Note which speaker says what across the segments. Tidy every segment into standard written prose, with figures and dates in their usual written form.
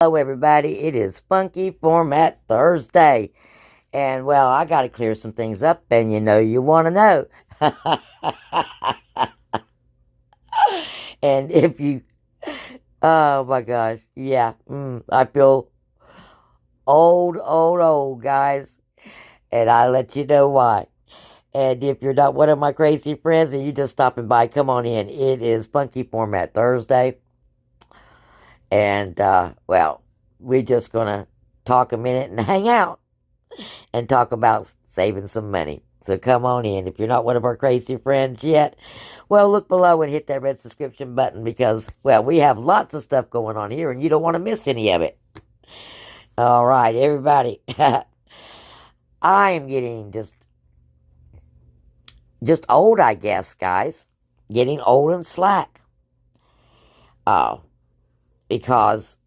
Speaker 1: Hello, everybody. It is Funky Format Thursday. And, well, I got to clear some things up, and you want to know. And if you, oh my gosh, yeah, I feel old, guys. And I let you know why. And if you're not one of my crazy friends and you just stopping by, come on in. It is Funky Format Thursday. And, well, we're just going to talk a minute and hang out and talk about saving some money. So come on in. If you're not one of our crazy friends yet, well, look below and hit that red subscription button because, well, we have lots of stuff going on here and you don't want to miss any of it. All right, everybody. I am getting just old, I guess, guys. Getting old and slack. Because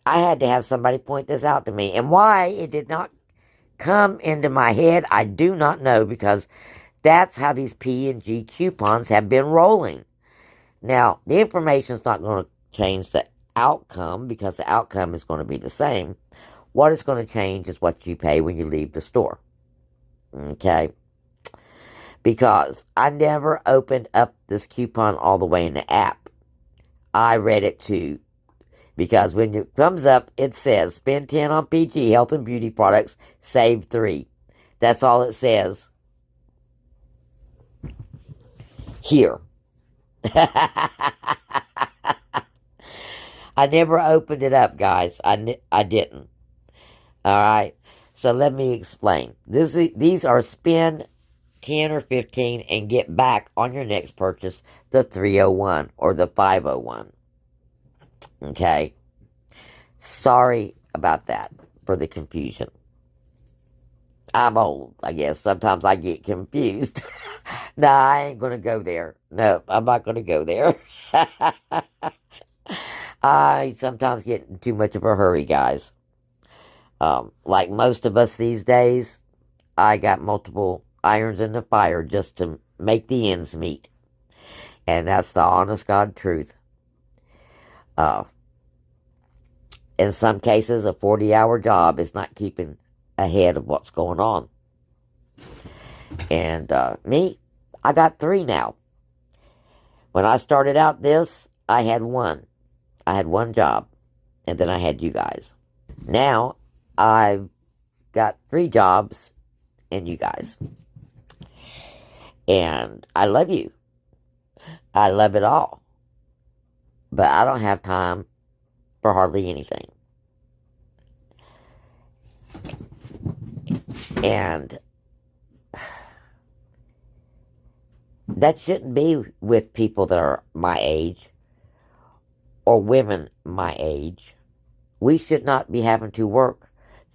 Speaker 1: I had to have somebody point this out to me. And why it did not come into my head, I do not know, because that's how these P&G coupons have been rolling. Now, the information's not going to change the outcome because the outcome is going to be the same. What is going to change is what you pay when you leave the store. Okay? Because I never opened up this coupon all the way in the app. I read it too. Because when it comes up, it says, spend 10 on PG, health and beauty products, save 3. That's all it says. Here. I never opened it up, guys. I didn't. All right. So let me explain. These are spend 10 or 15 and get back on your next purchase the 301 or the 501. Okay. Sorry about that for the confusion. I'm old, I guess. Sometimes I get confused. Nah, I ain't going to go there. No, I'm not going to go there. I sometimes get in too much of a hurry, guys. Like most of us these days, I got multiple irons in the fire just to make the ends meet. And that's the honest God truth. In some cases, a 40-hour job is not keeping ahead of what's going on. And me, I got 3 now. When I started out this, I had 1. I had 1 job, and then I had you guys. Now, I've got 3 jobs and you guys. And I love you. I love it all. But I don't have time for hardly anything. And that shouldn't be with people that are my age or women my age. We should not be having to work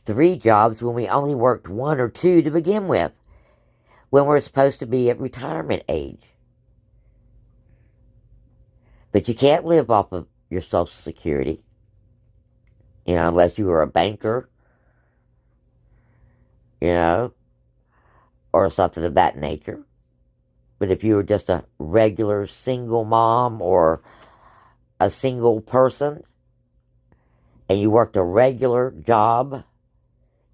Speaker 1: 3 jobs when we only worked 1 or 2 to begin with, when we're supposed to be at retirement age. But you can't live off of your Social Security, unless you were a banker, or something of that nature. But if you were just a regular single mom or a single person, and you worked a regular job,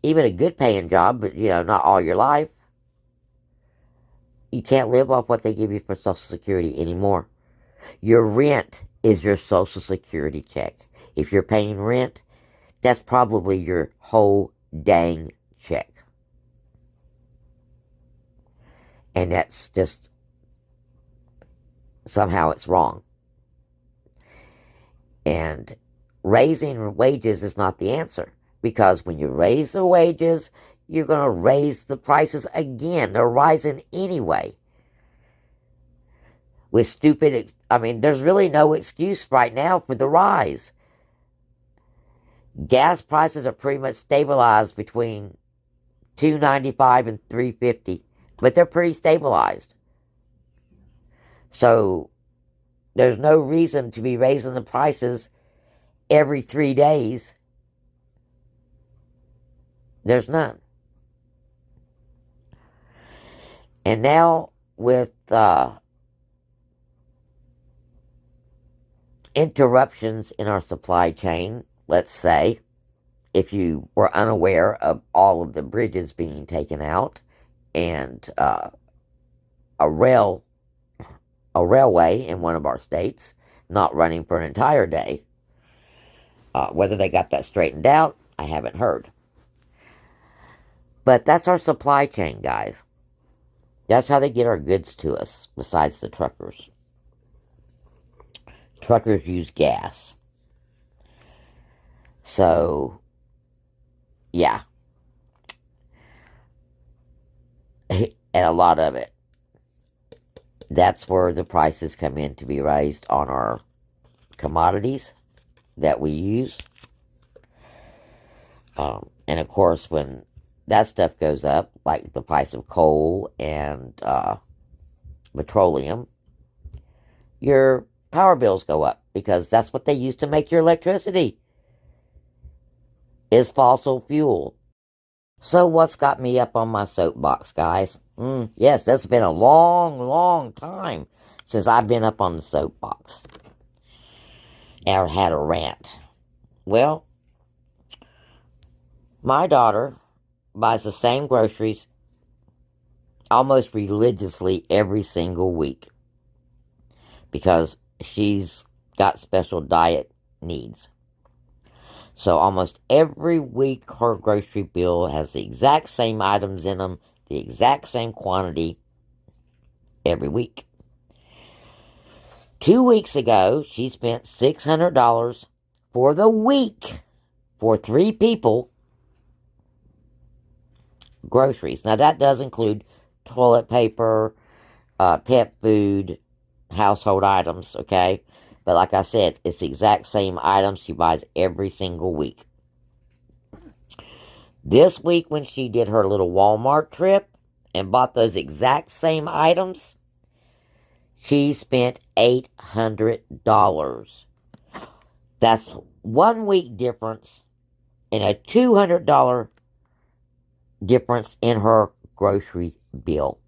Speaker 1: even a good paying job, but not all your life, you can't live off what they give you for Social Security anymore. Your rent is your Social Security check. If you're paying rent, that's probably your whole dang check. And that's just, somehow it's wrong. And raising wages is not the answer. Because when you raise the wages, you're going to raise the prices again. They're rising anyway. With stupid, there's really no excuse right now for the rise. Gas prices are pretty much stabilized between $2.95 and $3.50. But they're pretty stabilized. So there's no reason to be raising the prices every 3 days. There's none. And now with interruptions in our supply chain let's say, if you were unaware of all of the bridges being taken out and a railway in one of our states not running for an entire day. Whether they got that straightened out, I haven't heard. But that's our supply chain, guys. That's how they get our goods to us, besides the truckers. Truckers use gas. So, yeah. And a lot of it. That's where the prices come in to be raised on our commodities that we use. And of course, when that stuff goes up, like the price of coal and petroleum, your power bills go up because that's what they use to make your electricity, is fossil fuel. So what's got me up on my soapbox, guys? Yes, that's been a long, long time since I've been up on the soapbox or had a rant. Well, my daughter buys the same groceries almost religiously every single week because she's got special diet needs. So almost every week her grocery bill has the exact same items in them, the exact same quantity every week. 2 weeks ago, she spent $600 for the week for 3 people groceries. Now that does include toilet paper, pet food, household items, okay? But like I said, it's the exact same items she buys every single week. This week when she did her little Walmart trip and bought those exact same items, she spent $800. That's 1 week difference and a $200 difference in her grocery bill.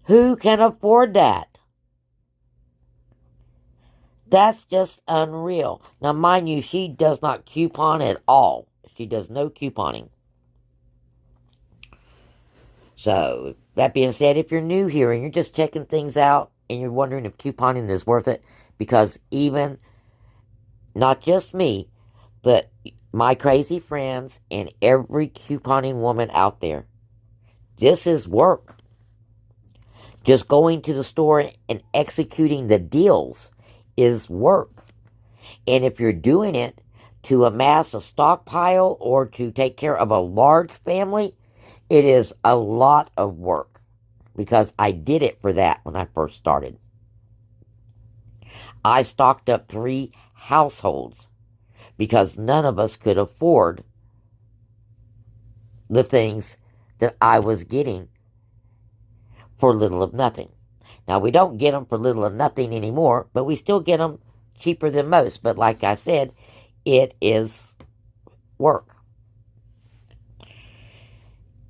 Speaker 1: Who can afford that? That's just unreal. Now, mind you, she does not coupon at all. She does no couponing. So, that being said, if you're new here and you're just checking things out and you're wondering if couponing is worth it, because even, not just me, but my crazy friends and every couponing woman out there, this is work. Just going to the store and executing the deals is work. And if you're doing it to amass a stockpile or to take care of a large family, it is a lot of work. Because I did it for that when I first started. I stocked up 3 households because none of us could afford the things that I was getting for little of nothing. Now, we don't get them for little or nothing anymore, but we still get them cheaper than most. But like I said, it is work.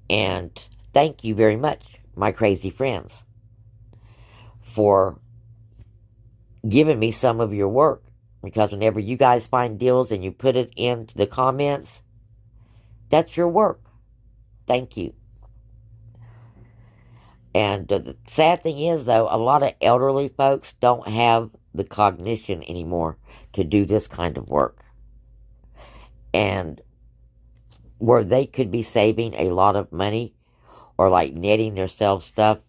Speaker 1: And thank you very much, my crazy friends, for giving me some of your work. Because whenever you guys find deals and you put it into the comments, that's your work. Thank you. And the sad thing is, though, a lot of elderly folks don't have the cognition anymore to do this kind of work. And where they could be saving a lot of money or like netting themselves stuff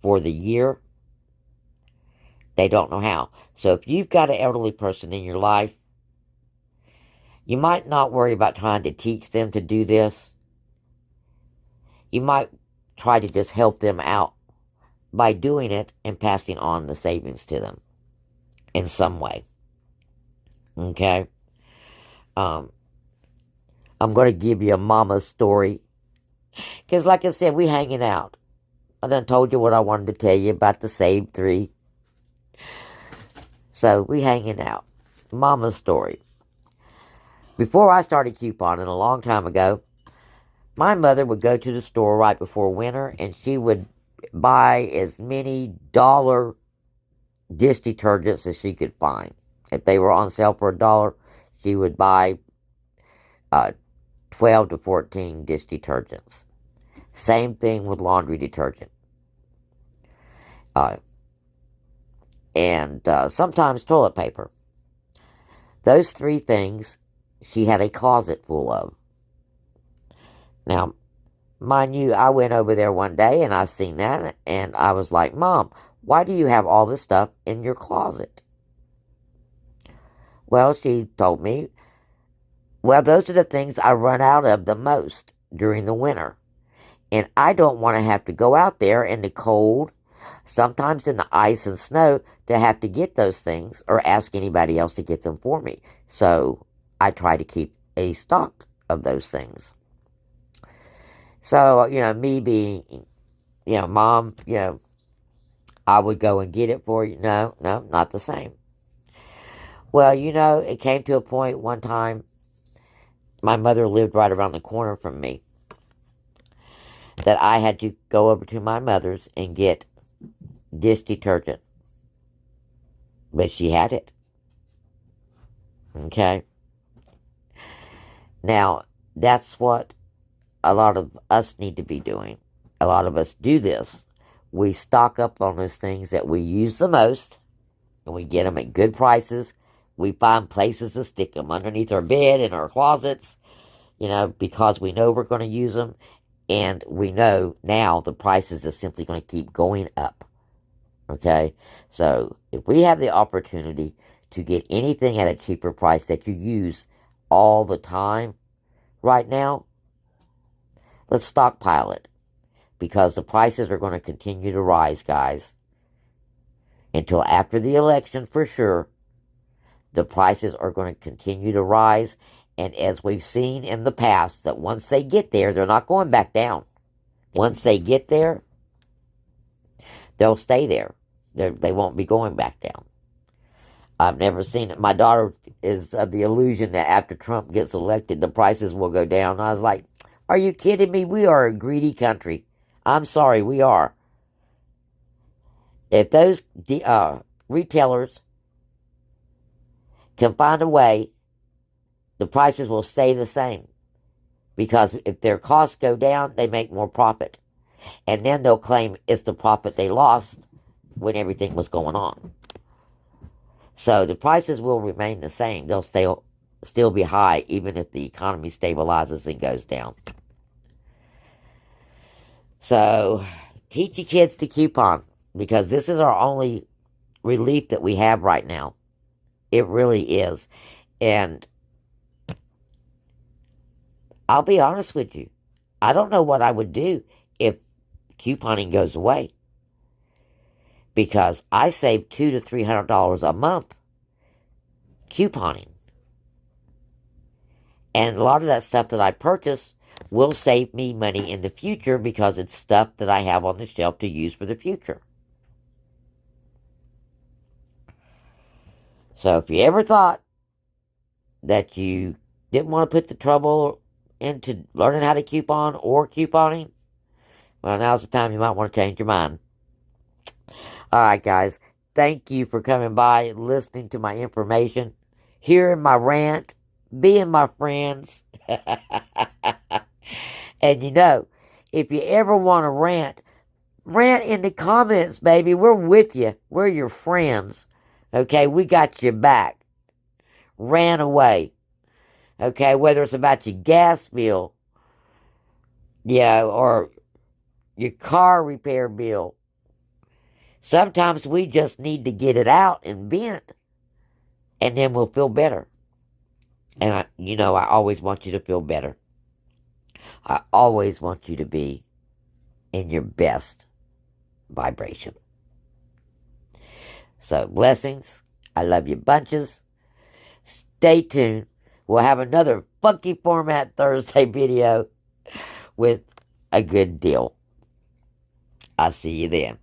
Speaker 1: for the year, they don't know how. So if you've got an elderly person in your life, you might not worry about trying to teach them to do this. You might try to just help them out by doing it and passing on the savings to them in some way. Okay? I'm going to give you a mama story. Because like I said, we hanging out. I done told you what I wanted to tell you about the Save 3. So we hanging out. Mama's story. Before I started couponing a long time ago, my mother would go to the store right before winter and she would buy as many dollar dish detergents as she could find. If they were on sale for $1, she would buy uh, 12 to 14 dish detergents. Same thing with laundry detergent. Uh, and sometimes toilet paper. Those three things she had a closet full of. Now, mind you, I went over there one day and I seen that and I was like, Mom, why do you have all this stuff in your closet? Well, she told me, well, those are the things I run out of the most during the winter. And I don't want to have to go out there in the cold, sometimes in the ice and snow, to have to get those things or ask anybody else to get them for me. So I try to keep a stock of those things. So, me being, Mom, I would go and get it for you. No, not the same. Well, it came to a point one time, my mother lived right around the corner from me, that I had to go over to my mother's and get dish detergent. But she had it. Okay? Now, that's what a lot of us need to be doing. A lot of us do this. We stock up on those things that we use the most, and we get them at good prices. We find places to stick them underneath our bed, in our closets, because we know we're going to use them, and we know now the prices are simply going to keep going up. Okay? So, if we have the opportunity to get anything at a cheaper price that you use all the time right now, let's stockpile it, because the prices are going to continue to rise, guys. Until after the election, for sure, the prices are going to continue to rise. And as we've seen in the past, that once they get there, they're not going back down. Once they get there, they'll stay there. They won't be going back down. I've never seen it. My daughter is of the illusion that after Trump gets elected, the prices will go down. I was like, are you kidding me? We are a greedy country. I'm sorry, we are. If those retailers can find a way, the prices will stay the same. Because if their costs go down, they make more profit. And then they'll claim it's the profit they lost when everything was going on. So the prices will remain the same. They'll still be high, even if the economy stabilizes and goes down. So, teach your kids to coupon, because this is our only relief that we have right now. It really is. And I'll be honest with you. I don't know what I would do if couponing goes away. Because I save $200 to $300 a month couponing. And a lot of that stuff that I purchase will save me money in the future, because it's stuff that I have on the shelf to use for the future. So if you ever thought that you didn't want to put the trouble into learning how to coupon or couponing, well, now's the time you might want to change your mind. Alright, guys. Thank you for coming by, listening to my information, hearing my rant, being my friends. And if you ever want to rant in the comments, baby. We're with you. We're your friends. Okay, we got your back. Rant away. Okay, whether it's about your gas bill, or your car repair bill. Sometimes we just need to get it out and vent, and then we'll feel better. And I always want you to feel better. I always want you to be in your best vibration. So, blessings. I love you bunches. Stay tuned. We'll have another funky format Thursday video with a good deal. I'll see you then.